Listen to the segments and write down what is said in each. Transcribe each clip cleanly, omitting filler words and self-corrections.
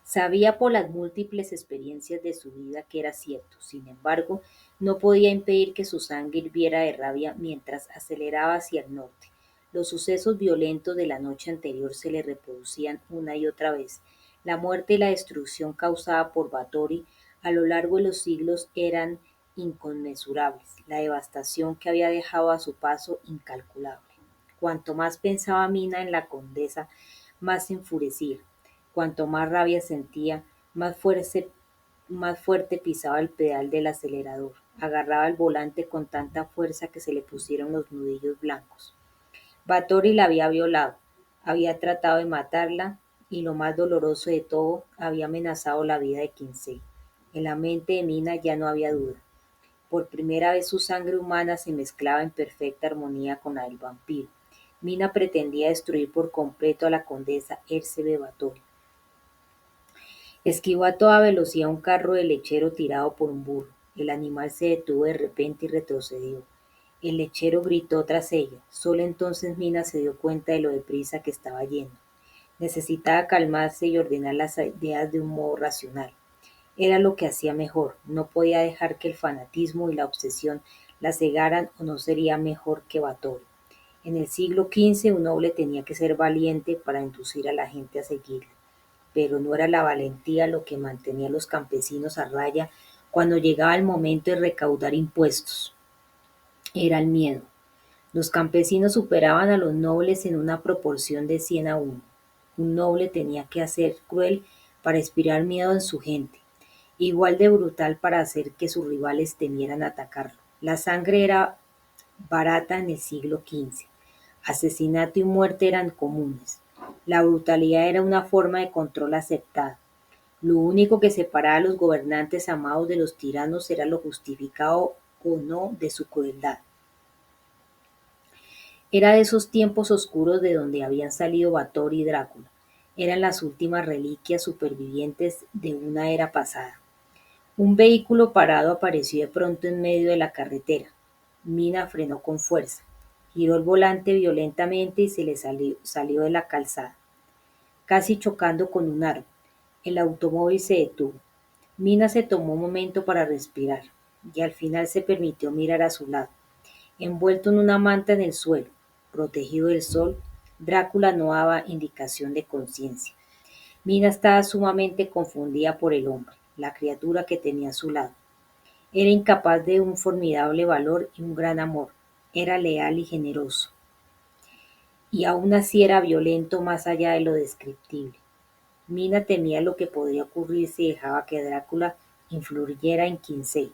Sabía por las múltiples experiencias de su vida que era cierto, sin embargo, no podía impedir que su sangre hirviera de rabia mientras aceleraba hacia el norte. Los sucesos violentos de la noche anterior se le reproducían una y otra vez. La muerte y la destrucción causada por Báthory a lo largo de los siglos eran inconmensurables, la devastación que había dejado a su paso incalculable. Cuanto más pensaba Mina en la condesa, más se enfurecía. Cuanto más rabia sentía, más fuerte pisaba el pedal del acelerador. Agarraba el volante con tanta fuerza que se le pusieron los nudillos blancos. Báthory la había violado, había tratado de matarla y, lo más doloroso de todo, había amenazado la vida de Kinsey. En la mente de Mina ya no había duda. Por primera vez su sangre humana se mezclaba en perfecta armonía con la del vampiro. Mina pretendía destruir por completo a la condesa Erzsébet Báthory. Esquivó a toda velocidad un carro de lechero tirado por un burro. El animal se detuvo de repente y retrocedió. El lechero gritó tras ella. Solo entonces Mina se dio cuenta de lo deprisa que estaba yendo. Necesitaba calmarse y ordenar las ideas de un modo racional. Era lo que hacía mejor. No podía dejar que el fanatismo y la obsesión la cegaran o no sería mejor que Báthory. En el siglo XV un noble tenía que ser valiente para inducir a la gente a seguirle. Pero no era la valentía lo que mantenía a los campesinos a raya cuando llegaba el momento de recaudar impuestos. Era el miedo. Los campesinos superaban a los nobles en una proporción de 100 a 1. Un noble tenía que ser cruel para inspirar miedo en su gente, igual de brutal para hacer que sus rivales temieran atacarlo. La sangre era barata en el siglo XV. Asesinato y muerte eran comunes. La brutalidad era una forma de control aceptada. Lo único que separaba a los gobernantes amados de los tiranos era lo justificado o no de su crueldad. Era de esos tiempos oscuros de donde habían salido Báthory y Drácula. Eran las últimas reliquias supervivientes de una era pasada. Un vehículo parado apareció de pronto en medio de la carretera. Mina frenó con fuerza, giró el volante violentamente y se le salió de la calzada, casi chocando con un árbol. El automóvil se detuvo. Mina se tomó un momento para respirar y al final se permitió mirar a su lado. Envuelto en una manta en el suelo, protegido del sol, Drácula no daba indicación de conciencia. Mina estaba sumamente confundida por el hombre, la criatura que tenía a su lado. Era incapaz de un formidable valor y un gran amor. Era leal y generoso. Y aún así era violento más allá de lo descriptible. Mina temía lo que podría ocurrir si dejaba que Drácula influyera en Kinsey.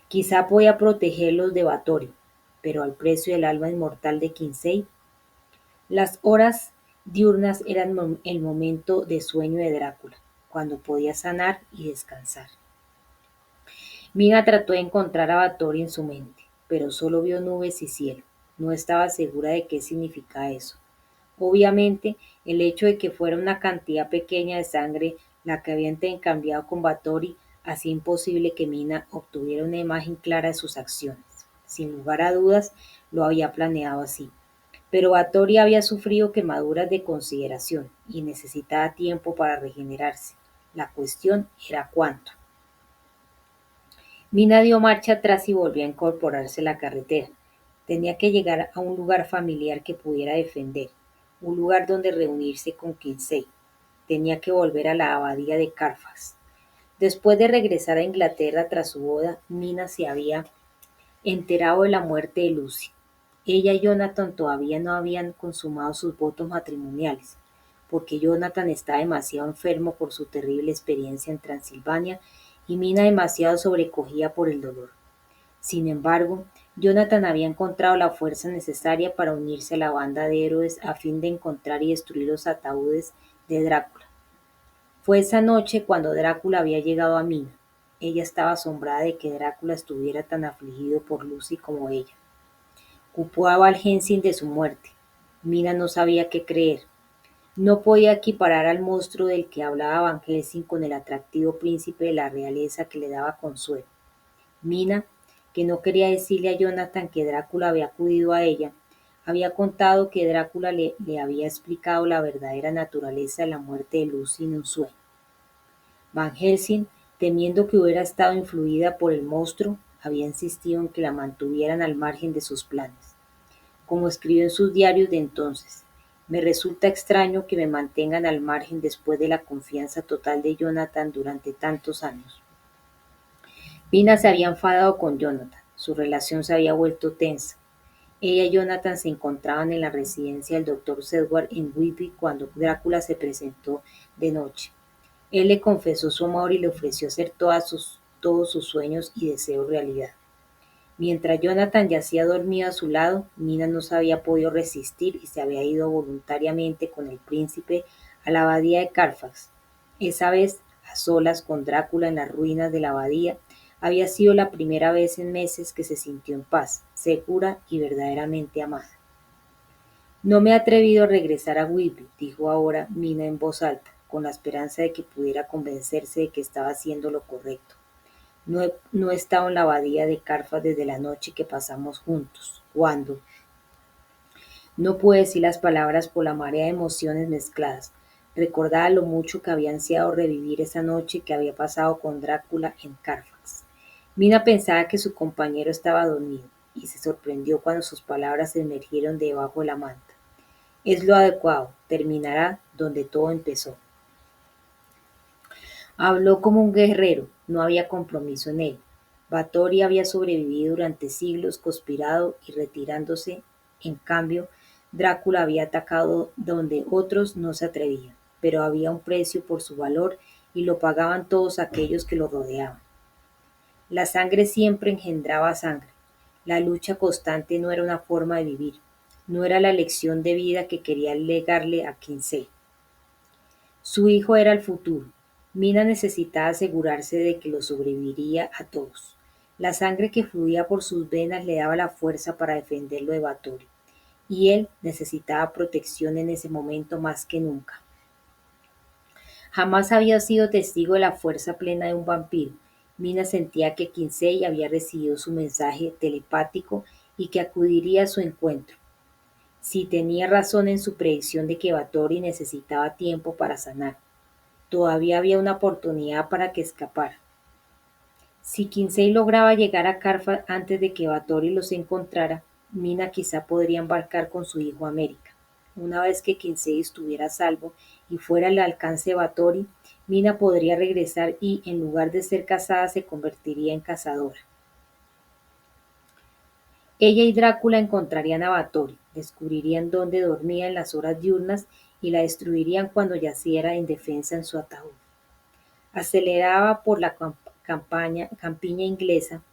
Quizá podía protegerlos de Báthory, pero al precio del alma inmortal de Kinsey. Las horas diurnas eran el momento de sueño de Drácula, cuando podía sanar y descansar. Mina trató de encontrar a Báthory en su mente, pero solo vio nubes y cielo. No estaba segura de qué significaba eso. Obviamente, el hecho de que fuera una cantidad pequeña de sangre la que había intercambiado con Báthory hacía imposible que Mina obtuviera una imagen clara de sus acciones. Sin lugar a dudas, lo había planeado así. Pero Báthory había sufrido quemaduras de consideración y necesitaba tiempo para regenerarse. La cuestión era cuánto. Mina dio marcha atrás y volvió a incorporarse a la carretera. Tenía que llegar a un lugar familiar que pudiera defender, un lugar donde reunirse con Kinsey. Tenía que volver a la abadía de Carfax. Después de regresar a Inglaterra tras su boda, Mina se había enterado de la muerte de Lucy. Ella y Jonathan todavía no habían consumado sus votos matrimoniales, porque Jonathan estaba demasiado enfermo por su terrible experiencia en Transilvania y Mina demasiado sobrecogida por el dolor. Sin embargo, Jonathan había encontrado la fuerza necesaria para unirse a la banda de héroes a fin de encontrar y destruir los ataúdes de Drácula. Fue esa noche cuando Drácula había llegado a Mina. Ella estaba asombrada de que Drácula estuviera tan afligido por Lucy como ella. Culpó a Van Helsing de su muerte. Mina no sabía qué creer. No podía equiparar al monstruo del que hablaba Van Helsing con el atractivo príncipe de la realeza que le daba consuelo. Mina, que no quería decirle a Jonathan que Drácula había acudido a ella, había contado que Drácula le había explicado la verdadera naturaleza de la muerte de Lucy en un sueño. Van Helsing, temiendo que hubiera estado influida por el monstruo, había insistido en que la mantuvieran al margen de sus planes. Como escribió en sus diarios de entonces, me resulta extraño que me mantengan al margen después de la confianza total de Jonathan durante tantos años. Mina se había enfadado con Jonathan, su relación se había vuelto tensa. Ella y Jonathan se encontraban en la residencia del doctor Sedgwick en Whitby cuando Drácula se presentó de noche. Él le confesó su amor y le ofreció hacer todos sus sueños y deseos realidad. Mientras Jonathan yacía dormido a su lado, Mina no se había podido resistir y se había ido voluntariamente con el príncipe a la abadía de Carfax. Esa vez, a solas con Drácula en las ruinas de la abadía, había sido la primera vez en meses que se sintió en paz, segura y verdaderamente amada. No me he atrevido a regresar a Whitby, dijo ahora Mina en voz alta, con la esperanza de que pudiera convencerse de que estaba haciendo lo correcto. No he estado en la abadía de Carfax desde la noche que pasamos juntos. ¿Cuándo? No pude decir las palabras por la marea de emociones mezcladas. Recordaba lo mucho que había ansiado revivir esa noche que había pasado con Drácula en Carfax. Mina pensaba que su compañero estaba dormido y se sorprendió cuando sus palabras se emergieron debajo de la manta. Es lo adecuado, terminará donde todo empezó. Habló como un guerrero, no había compromiso en él. Báthory había sobrevivido durante siglos, conspirado y retirándose. En cambio, Drácula había atacado donde otros no se atrevían, pero había un precio por su valor y lo pagaban todos aquellos que lo rodeaban. La sangre siempre engendraba sangre. La lucha constante no era una forma de vivir, no era la lección de vida que quería legarle a Kinsey. Su hijo era el futuro. Mina necesitaba asegurarse de que lo sobreviviría a todos. La sangre que fluía por sus venas le daba la fuerza para defenderlo de Báthory, y él necesitaba protección en ese momento más que nunca. Jamás había sido testigo de la fuerza plena de un vampiro. Mina sentía que Kinsey había recibido su mensaje telepático y que acudiría a su encuentro. Si tenía razón en su predicción de que Báthory necesitaba tiempo para sanar. Todavía había una oportunidad para que escapara. Si Kinsey lograba llegar a Carfax antes de que Báthory los encontrara, Mina quizá podría embarcar con su hijo a América. Una vez que Kinsey estuviera a salvo y fuera al alcance de Báthory, Mina podría regresar y, en lugar de ser cazada, se convertiría en cazadora. Ella y Drácula encontrarían a Báthory, descubrirían dónde dormía en las horas diurnas y la destruirían cuando yaciera indefensa en su ataúd. Aceleraba por la campiña inglesa.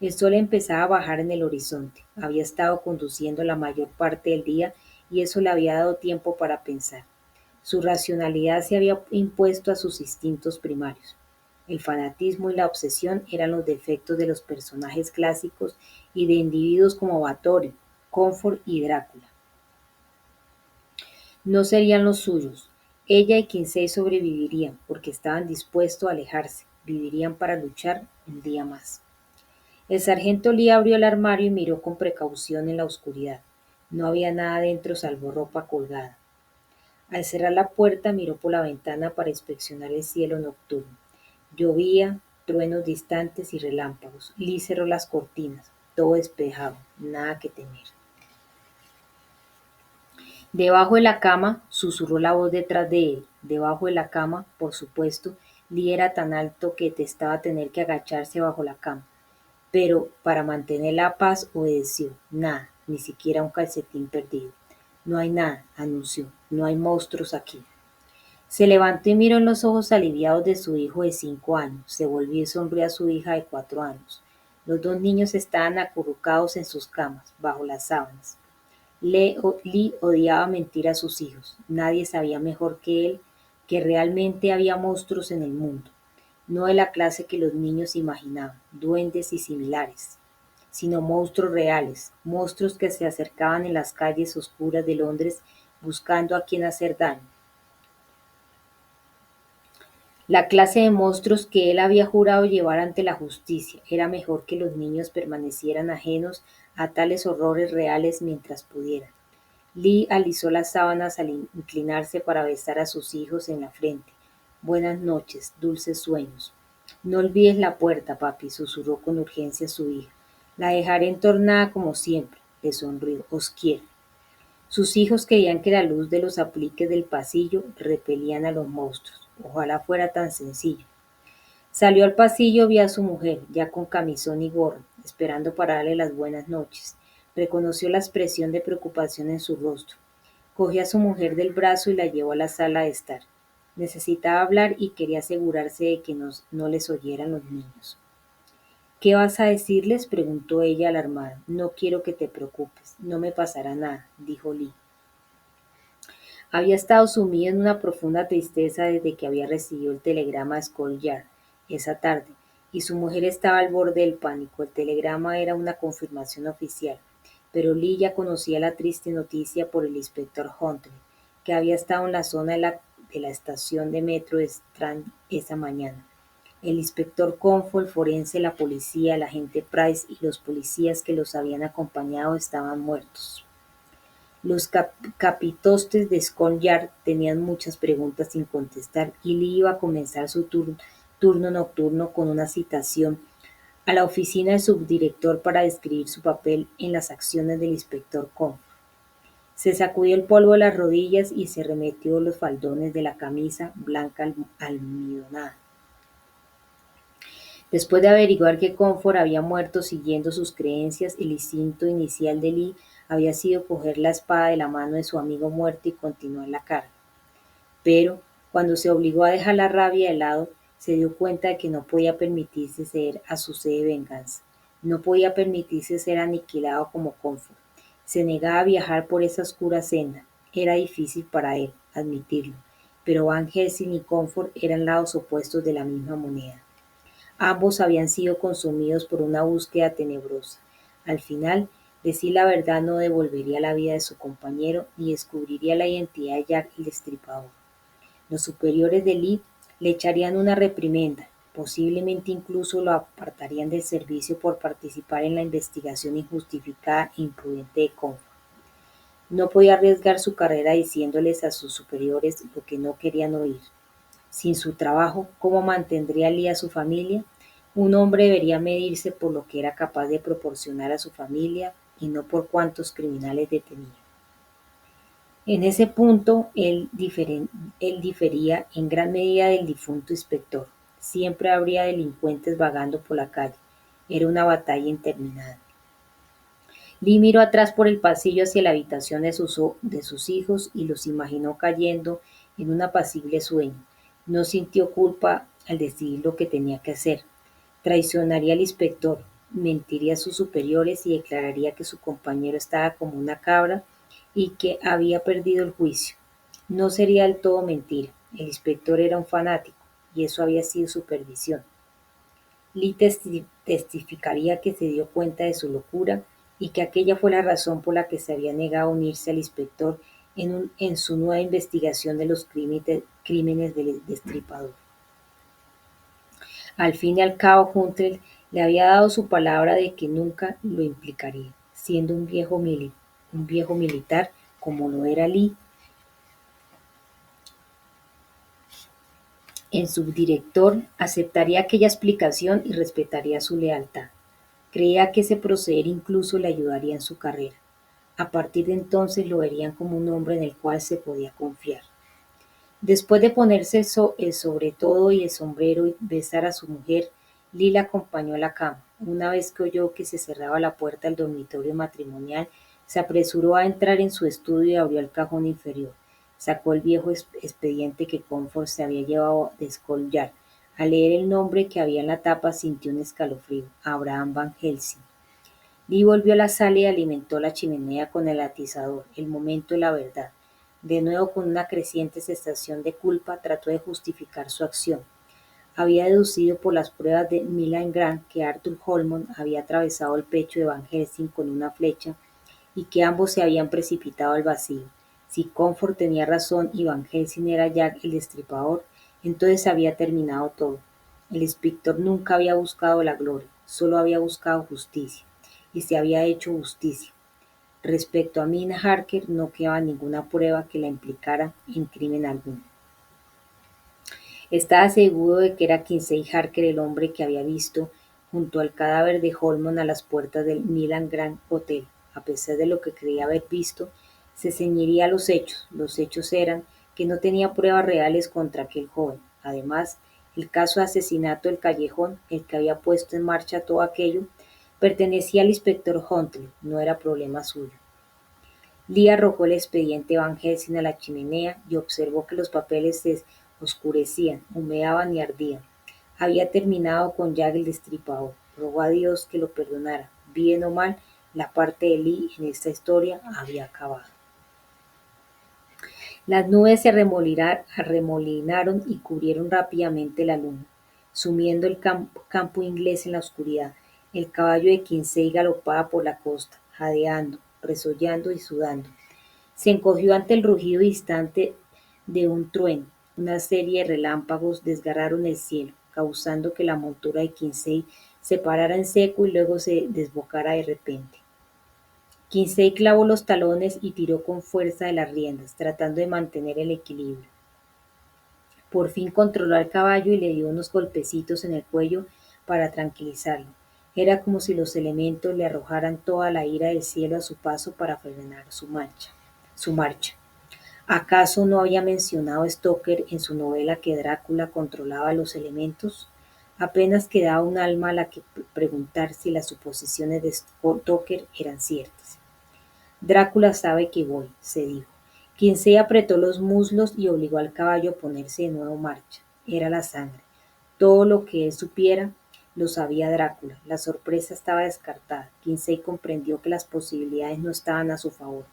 El sol empezaba a bajar en el horizonte. Había estado conduciendo la mayor parte del día y eso le había dado tiempo para pensar. Su racionalidad se había impuesto a sus instintos primarios. El fanatismo y la obsesión eran los defectos de los personajes clásicos y de individuos como Báthory, Comfort y Drácula. No serían los suyos. Ella y Kinsey sobrevivirían porque estaban dispuestos a alejarse, vivirían para luchar un día más. El sargento Lee abrió el armario y miró con precaución en la oscuridad. No había nada dentro salvo ropa colgada. Al cerrar la puerta miró por la ventana para inspeccionar el cielo nocturno. Llovía, truenos distantes y relámpagos. Lee cerró las cortinas. Todo despejado, nada que temer. Debajo de la cama, susurró la voz detrás de él. Debajo de la cama, por supuesto, Lee era tan alto que detestaba tener que agacharse bajo la cama. Pero para mantener la paz obedeció. Nada, ni siquiera un calcetín perdido. No hay nada, anunció. No hay monstruos aquí. Se levantó y miró en los ojos aliviados de su hijo de 5 años. Se volvió y sonrió a su hija de 4 años. Los dos niños estaban acurrucados en sus camas, bajo las sábanas. Lee odiaba mentir a sus hijos. Nadie sabía mejor que él que realmente había monstruos en el mundo, no de la clase que los niños imaginaban, duendes y similares, sino monstruos reales, monstruos que se acercaban en las calles oscuras de Londres buscando a quien hacer daño. La clase de monstruos que él había jurado llevar ante la justicia. Era mejor que los niños permanecieran ajenos a tales horrores reales mientras pudieran. Lee alisó las sábanas al inclinarse para besar a sus hijos en la frente. Buenas noches, dulces sueños. No olvides la puerta, papi, susurró con urgencia su hija. La dejaré entornada como siempre, le sonrió. Os quiero. Sus hijos creían que la luz de los apliques del pasillo repelían a los monstruos. Ojalá fuera tan sencillo. Salió al pasillo, vio a su mujer, ya con camisón y gorro, esperando para darle las buenas noches. Reconoció la expresión de preocupación en su rostro. Cogió a su mujer del brazo y la llevó a la sala de estar. Necesitaba hablar y quería asegurarse de que no les oyeran los niños. ¿Qué vas a decirles?, preguntó ella alarmada. No quiero que te preocupes, no me pasará nada, dijo Lee. Había estado sumido en una profunda tristeza desde que había recibido el telegrama de Scotland Yard esa tarde, y su mujer estaba al borde del pánico. El telegrama era una confirmación oficial, pero Lee ya conocía la triste noticia por el inspector Huntley, que había estado en la zona de la estación de metro de Strand esa mañana. El inspector Comfort, el forense, la policía, el agente Price y los policías que los habían acompañado estaban muertos. Los capitostes de Scotland Yard tenían muchas preguntas sin contestar y Lee iba a comenzar su turno nocturno con una citación a la oficina del subdirector para describir su papel en las acciones del inspector Comfort. Se sacudió el polvo de las rodillas y se remetió los faldones de la camisa blanca almidonada. Después de averiguar que Comfort había muerto siguiendo sus creencias, el instinto inicial de Lee había sido coger la espada de la mano de su amigo muerto y continuar la carga. Pero, cuando se obligó a dejar la rabia de lado, se dio cuenta de que no podía permitirse ceder a su sed de venganza. No podía permitirse ser aniquilado como Comfort. Se negaba a viajar por esa oscura senda. Era difícil para él admitirlo, pero Van Helsing y Comfort eran lados opuestos de la misma moneda. Ambos habían sido consumidos por una búsqueda tenebrosa. Al final, decir la verdad no devolvería la vida de su compañero ni descubriría la identidad de Jack el Destripador. Los superiores de Lee le echarían una reprimenda, posiblemente incluso lo apartarían del servicio por participar en la investigación injustificada e imprudente de Comfort. No podía arriesgar su carrera diciéndoles a sus superiores lo que no querían oír. Sin su trabajo, ¿cómo mantendría Lee a su familia? Un hombre debería medirse por lo que era capaz de proporcionar a su familia y no por cuántos criminales detenía. En ese punto, él difería en gran medida del difunto inspector. Siempre habría delincuentes vagando por la calle. Era una batalla interminable. Lee miró atrás por el pasillo hacia la habitación de sus hijos y los imaginó cayendo en un apacible sueño. No sintió culpa al decidir lo que tenía que hacer. Traicionaría al inspector, mentiría a sus superiores y declararía que su compañero estaba como una cabra y que había perdido el juicio. No sería del todo mentira. El inspector era un fanático y eso había sido su perdición. Lee testificaría que se dio cuenta de su locura y que aquella fue la razón por la que se había negado a unirse al inspector en su nueva investigación de los crímenes del Destripador. Al fin y al cabo, Hunter le había dado su palabra de que nunca lo implicaría, siendo un viejo militar como lo era Lee. El subdirector aceptaría aquella explicación y respetaría su lealtad. Creía que ese proceder incluso le ayudaría en su carrera. A partir de entonces lo verían como un hombre en el cual se podía confiar. Después de ponerse el sobretodo y el sombrero y besar a su mujer, Lee la acompañó a la cama. Una vez que oyó que se cerraba la puerta del dormitorio matrimonial, se apresuró a entrar en su estudio y abrió el cajón inferior. Sacó el viejo expediente que Comfort se había llevado de Scotland Yard. Al leer el nombre que había en la tapa sintió un escalofrío. Abraham Van Helsing. Lee volvió a la sala y alimentó la chimenea con el atizador. El momento de la verdad. De nuevo, con una creciente sensación de culpa, trató de justificar su acción. Había deducido por las pruebas de Milgram que Arthur Holmond había atravesado el pecho de Van Helsing con una flecha y que ambos se habían precipitado al vacío. Si Comfort tenía razón y Van Helsing era Jack el Destripador, entonces había terminado todo. El inspector nunca había buscado la gloria, solo había buscado justicia, y se había hecho justicia. Respecto a Mina Harker, no quedaba ninguna prueba que la implicara en crimen alguno. Estaba seguro de que era Kinsey Harker el hombre que había visto junto al cadáver de Holman a las puertas del Milan Grand Hotel. A pesar de lo que creía haber visto, se ceñiría a los hechos. Los hechos eran que no tenía pruebas reales contra aquel joven. Además, el caso de asesinato del callejón, el que había puesto en marcha todo aquello, pertenecía al inspector Huntley, no era problema suyo. Lee arrojó el expediente Van Helsing a la chimenea y observó que los papeles se oscurecían, humeaban y ardían. Había terminado con Jack el Destripador. Rogó a Dios que lo perdonara. Bien o mal, la parte de Lee en esta historia había acabado. Las nubes se arremolinaron y cubrieron rápidamente la luna, sumiendo el campo inglés en la oscuridad. El caballo de Kinsey galopaba por la costa, jadeando, resollando y sudando. Se encogió ante el rugido distante de un trueno. Una serie de relámpagos desgarraron el cielo, causando que la montura de Kinsey se parara en seco y luego se desbocara de repente. Kinsey clavó los talones y tiró con fuerza de las riendas, tratando de mantener el equilibrio. Por fin controló al caballo y le dio unos golpecitos en el cuello para tranquilizarlo. Era como si los elementos le arrojaran toda la ira del cielo a su paso para frenar su marcha. ¿Acaso no había mencionado Stoker en su novela que Drácula controlaba los elementos? Apenas quedaba un alma a la que preguntar si las suposiciones de Stoker eran ciertas. Drácula sabe que voy, se dijo. Kinsey apretó los muslos y obligó al caballo a ponerse de nuevo en marcha. Era la sangre. Todo lo que él supiera lo sabía Drácula. La sorpresa estaba descartada. Kinsey comprendió que las posibilidades no estaban a su favor,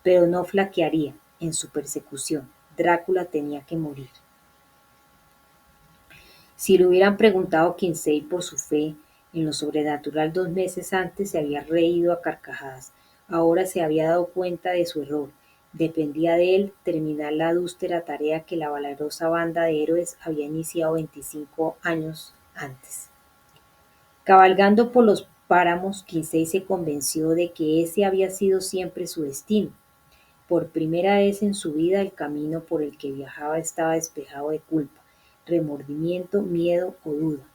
pero no flaquearía en su persecución. Drácula tenía que morir. Si le hubieran preguntado a Kinsey por su fe en lo sobrenatural 2 meses antes, se había reído a carcajadas. Ahora se había dado cuenta de su error. Dependía de él terminar la austera tarea que la valerosa banda de héroes había iniciado 25 años antes. Cabalgando por los páramos, Kinsey se convenció de que ese había sido siempre su destino. Por primera vez en su vida el camino por el que viajaba estaba despejado de culpa, remordimiento, miedo o duda.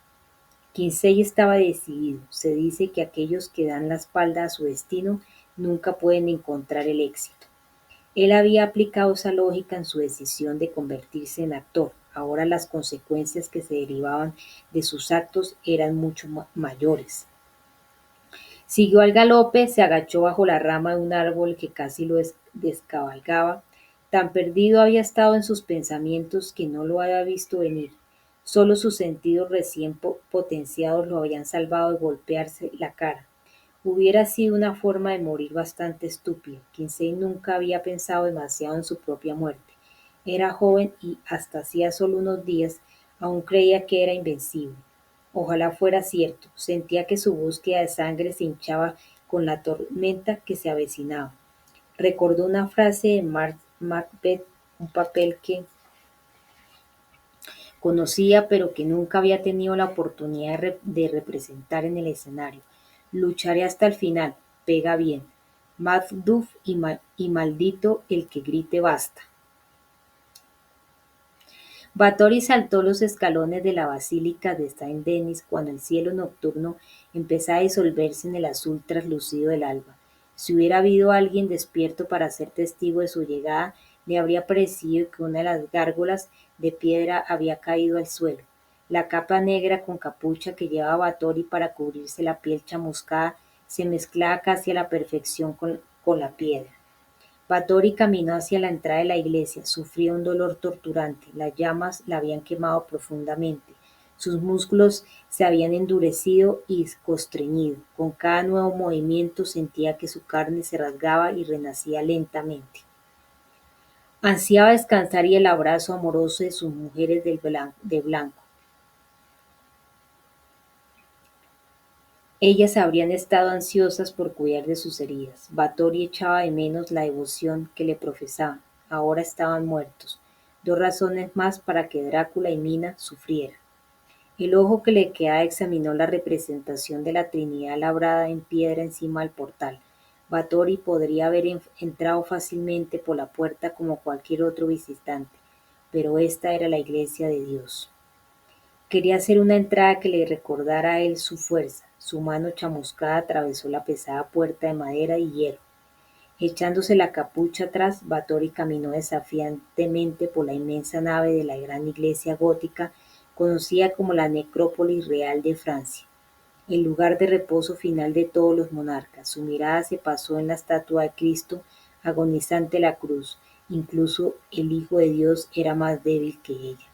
Kinsey estaba decidido. Se dice que aquellos que dan la espalda a su destino nunca pueden encontrar el éxito. Él había aplicado esa lógica en su decisión de convertirse en actor. Ahora las consecuencias que se derivaban de sus actos eran mucho mayores. Siguió al galope, se agachó bajo la rama de un árbol que casi lo descabalgaba. Tan perdido había estado en sus pensamientos que no lo había visto venir. Solo sus sentidos recién potenciados lo habían salvado de golpearse la cara. Hubiera sido una forma de morir bastante estúpida. Kinsey nunca había pensado demasiado en su propia muerte. Era joven y, hasta hacía solo unos días, aún creía que era invencible. Ojalá fuera cierto. Sentía que su búsqueda de sangre se hinchaba con la tormenta que se avecinaba. Recordó una frase de Macbeth, un papel que conocía pero que nunca había tenido la oportunidad de representar en el escenario. Lucharé hasta el final, pega bien. Macduff y maldito el que grite basta. Báthory saltó los escalones de la basílica de Saint-Denis cuando el cielo nocturno empezaba a disolverse en el azul traslúcido del alba. Si hubiera habido alguien despierto para ser testigo de su llegada, le habría parecido que una de las gárgolas de piedra había caído al suelo. La capa negra con capucha que llevaba Báthory para cubrirse la piel chamuscada se mezclaba casi a la perfección con la piedra. Báthory caminó hacia la entrada de la iglesia. Sufría un dolor torturante. Las llamas la habían quemado profundamente. Sus músculos se habían endurecido y constreñido. Con cada nuevo movimiento sentía que su carne se rasgaba y renacía lentamente. Ansiaba descansar y el abrazo amoroso de sus mujeres de blanco. Ellas habrían estado ansiosas por cuidar de sus heridas. Báthory echaba de menos la devoción que le profesaban. Ahora estaban muertos. 2 razones más para que Drácula y Mina sufrieran. El ojo que le quedaba examinó la representación de la Trinidad labrada en piedra encima del portal. Báthory podría haber entrado fácilmente por la puerta como cualquier otro visitante, pero esta era la iglesia de Dios. Quería hacer una entrada que le recordara a él su fuerza. Su mano chamuscada atravesó la pesada puerta de madera y hierro. Echándose la capucha atrás, Báthory caminó desafiantemente por la inmensa nave de la gran iglesia gótica, conocida como la Necrópolis Real de Francia, el lugar de reposo final de todos los monarcas. Su mirada se pasó en la estatua de Cristo, agonizante en la cruz. Incluso el Hijo de Dios era más débil que ella.